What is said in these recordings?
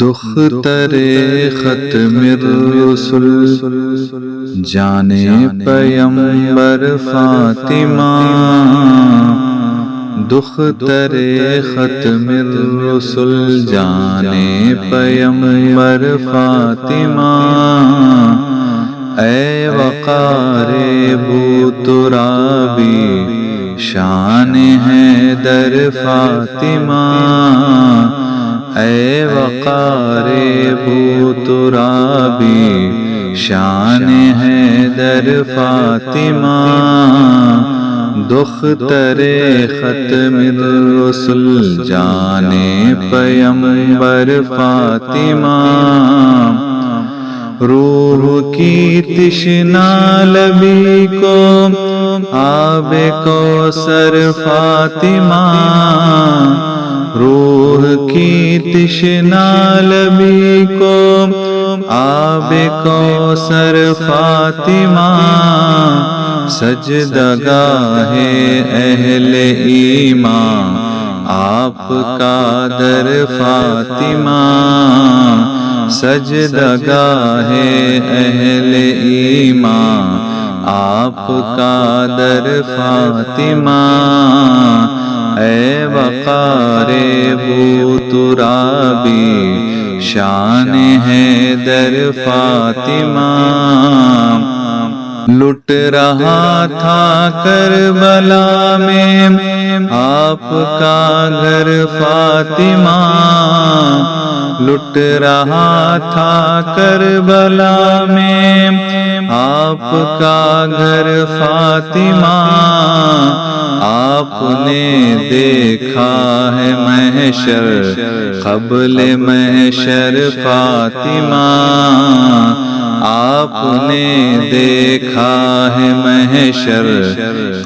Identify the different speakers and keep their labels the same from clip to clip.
Speaker 1: دختر ختم الرسل جانے پیمبر فاطمہ، دختر ختم الرسل جانے پیمبر فاطمہ، اے وقار بو ترابی شان حیدر فاطمہ، اے وقار بو ترابی شان حیدر فاطمہ، دختر ختم الرسل جانے پیمبر فاطمہ، روح کی تشنا لبی کو آب کوثر فاطمہ، روح کی تشنا لبی کو آب کوثر فاطمہ، سجدگاہ اہل ایمان آپ کا در فاطمہ، سجدگاہ اہل ایمان آپ کا در فاطمہ، اے وقار بو ترابی شان حیدر فاطمہ، لٹ رہا تھا کربلا میں آپ کا گھر فاطمہ، لٹ رہا تھا کربلا میں آپ کا گھر فاطمہ، آپ نے دیکھا ہے محشر قبل محشر فاطمہ، آپ نے دیکھا ہے محشر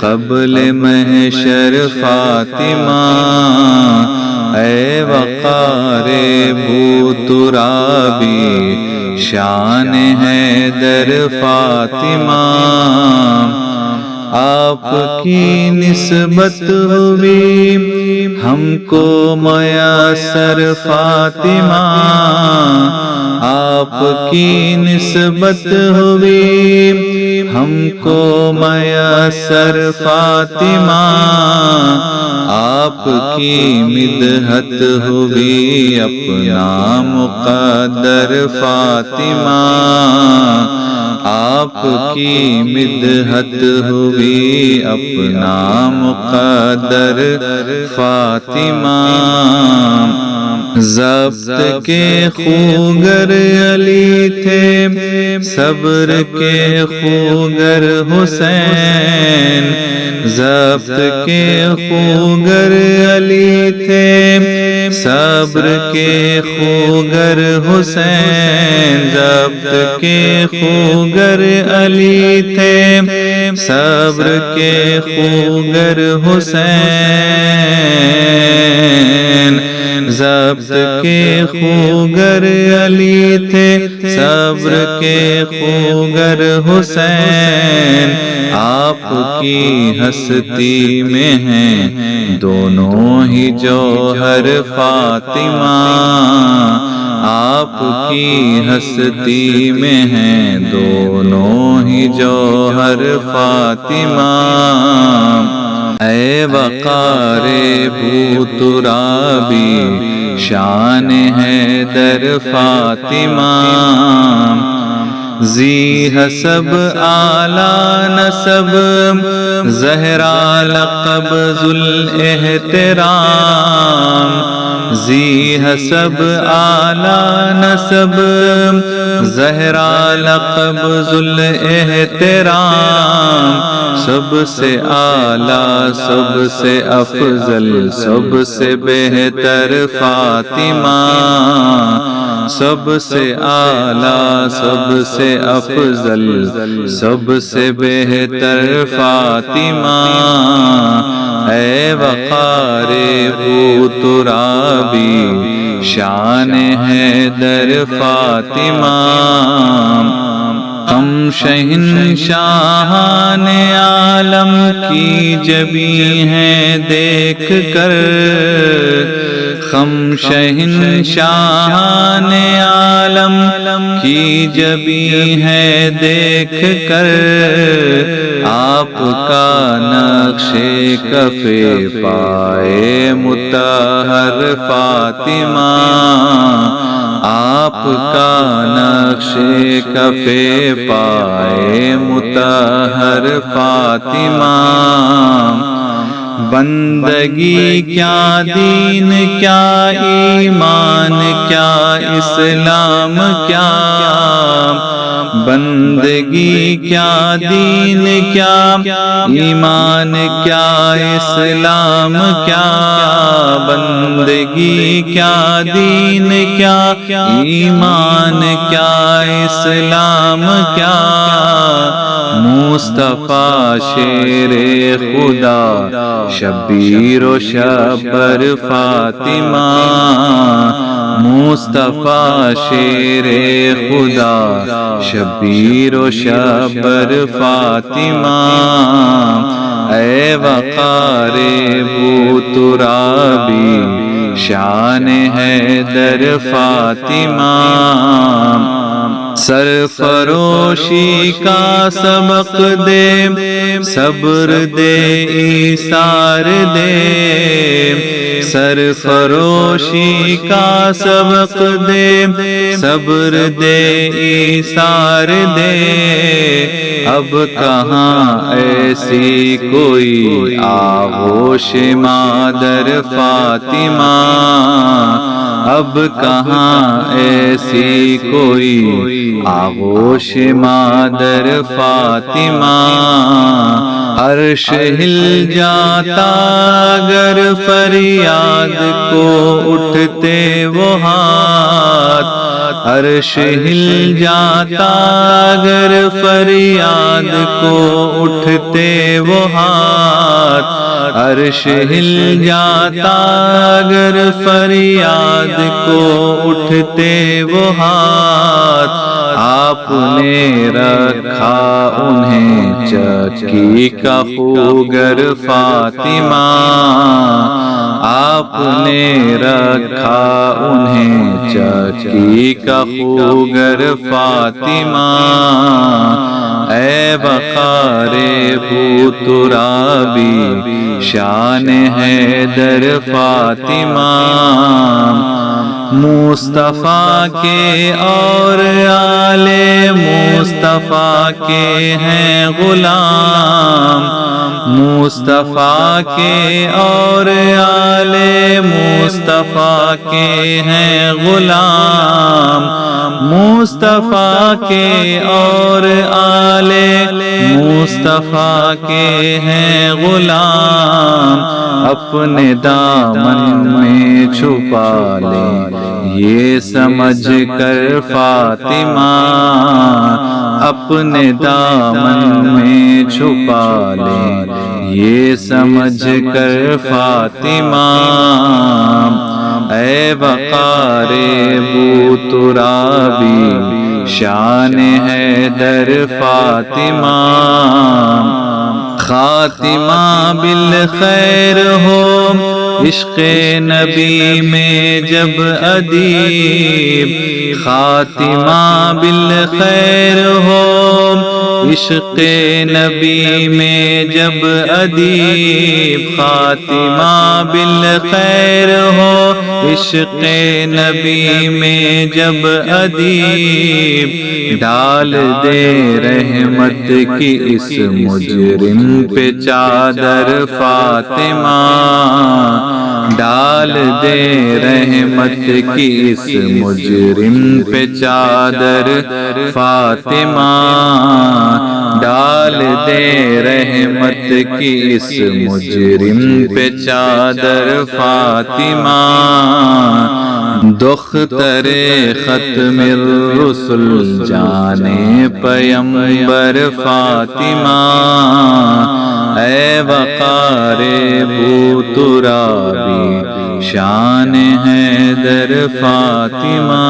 Speaker 1: قبل محشر فاطمہ، اے وقار بو ترابی شان حیدر فاطمہ، آپ کی نسبت ہوئی ہم کو میسر فاطمہ، آپ کی نسبت ہوئی ہم کو میسر فاطمہ، آپ کی مدحت ہوئی اپنا مقدر فاطمہ، آپ کی مدحت ہوئی اپنا مقدر فاطمہ، ضبط کے خوگر علی تھے صبر کے خوگر حسین، ضبط کے خوگر علی تھے صبر کے خوگر حسین، ضبط کے خوگر علی تھے صبر کے خوگر حسین، ضبط کے خوگر علی تھے صبر کے خوگر حسین، آپ کی ہستی میں ہیں دونوں ہی جوہر فاطمہ، آپ کی ہستی میں ہیں دونوں ہی جوہر فاطمہ، اے وقار بو ترابی شان حیدر فاطمہ، ذی حسب اعلیٰ نسب زہرا لقب ذو الاحترام، ذی حسب اعلیٰ نسب زہرا لقب ذو الاحترام، سب سے اعلیٰ سب سے افضل سب سے بہتر فاطمہ، سب سے اعلیٰ سب سے افضل سب سے بہتر فاطمہ، اے وقار بو ترابی شان حیدر فاطمہ، ہم شہنشاہان عالم کی جبیں ہیں دیکھ کر خم شہنشاہان عالم کی جبی ہے دیکھ کر آپ کا نقش کف پائے مطہر فاطمہ، آپ کا نقش کف پائے مطہر فاطمہ۔ بندگی کیا دین کیا ایمان کیا اسلام کیا، بندگی کیا دین کیا ایمان کیا اسلام کیا، بندگی کیا دین کیا ایمان کیا اسلام کیا۔ مصطفیٰ شیر خدا شبیر و شبر فاطمہ، مصطفیٰ شیر خدا شبیر و شبر فاطمہ۔ اے وقار بو ترابی شان حیدر فاطمہ، سرفروشی کا سبق دے صبر دے ایثار دے، سرفروشی کا سبق دے صبر دے ایثار دے۔ اب کہاں ایسی کوئی آغوش مادر فاطمہ، اب کہاں ایسی کوئی آغوش مادر فاطمہ۔ عرش ہل جاتا اگر فریاد کو اٹھتے وہ ہاتھ، عرش ہل جاتا اگر فریاد کو اٹھتے وہ ہاتھ، عرش ہل جاتا اگر فریاد کو اٹھتے وہ ہاتھ۔ آپ نے رکھا انہیں چکی کا خوگر فاطمہ، آپ نے رکھا انہیں چکی کا خوگر فاطمہ۔ اے وقار بو ترابی شان حیدر فاطمہ، مصطفیٰ کے اور آل مصطفیٰ کے ہیں غلام، مصطفیٰ کے اور آل مصطفیٰ کے ہیں غلام، مصطفیٰ کے اور آل مصطفیٰ کے ہیں غلام۔ اپنے دامن میں چھپا لیں یہ سمجھ کر فاطمہ، اپنے دامن میں چھپا لیں یہ سمجھ کر فاطمہ۔ اے وقار بو ترابی شان حیدر فاطمہ، خاتمہ بالخیر ہو عشق نبی میں جب ادیب، خاتمہ بالخیر ہو عشق نبی میں جب ادیب، خاتمہ بالخیر ہو عشق نبی میں جب ادیب۔ ڈال دے رحمت کی اس مجرم پہ چادر فاطمہ، ڈال دے رحمت کی اس مجرم پہ چادر فاطمہ، ڈال دے رحمت کی اس مجرم پہ چادر فاطمہ۔ دختر ختم الرسل جانے پیمبر فاطمہ، اے وقار بو ترابی شان حیدر فاطمہ۔